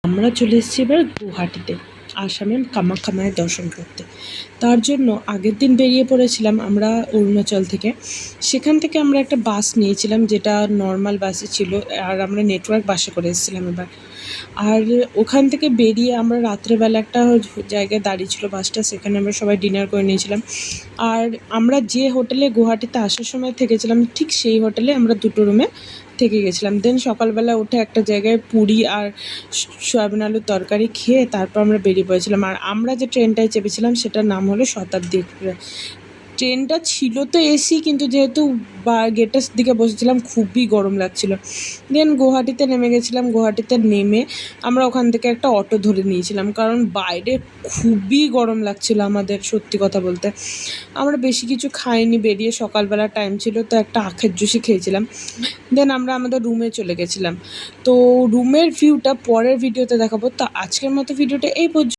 আমরা চলে এসেছি এবার গুয়াহাটিতে, আসামের কামাখ্যা মায়ের দর্শন করতে। তার জন্য আগের দিন বেরিয়ে পড়েছিলাম আমরা অরুণাচল থেকে। সেখান থেকে আমরা একটা বাস নিয়েছিলাম, যেটা নর্মাল বাসে ছিল, আর আমরা নেটওয়ার্ক বাসে করে এসেছিলাম এবার। আর ওখান থেকে বেরিয়ে আমরা রাত্রেবেলা একটা জায়গায় দাঁড়িয়ে ছিল বাসটা, সেখানে আমরা সবাই ডিনার করে নিয়েছিলাম। আর আমরা যে হোটেলে গুয়াহাটিতে আসার সময় থেকেছিলাম, ঠিক সেই হোটেলে আমরা দুটো রুমে থেকে গেছিলাম। দেন সকালবেলা উঠে একটা জায়গায় পুরি আর সয়াবিন আলুর তরকারি খেয়ে তারপর আমরা বেরিয়ে পড়েছিলাম। আর আমরা যে ট্রেনটায় চেপেছিলাম সেটার নাম হলো শতাব্দী এক্সপ্রেস। ট্রেনটা ছিল তো এসি, কিন্তু যেহেতু গেটের দিকে বসেছিলাম খুবই গরম লাগছিল। দেন গুয়াহাটিতে নেমে গেছিলাম। গুয়াহাটিতে নেমে আমরা ওখান থেকে একটা অটো ধরে নিয়েছিলাম, কারণ বাইরে খুবই গরম লাগছিল আমাদের, সত্যি কথা বলতে। আমরা বেশি কিছু খাইনি, বেরিয়ে সকালবেলা টাইম ছিল তো একটা আখের জুসই খেয়েছিলাম। দেন আমরা আমাদের রুমে চলে গেছিলাম। তো রুমের ভিউটা পরের ভিডিওতে দেখাবো। তো আজকের মতো ভিডিওটা এই পর্যন্ত।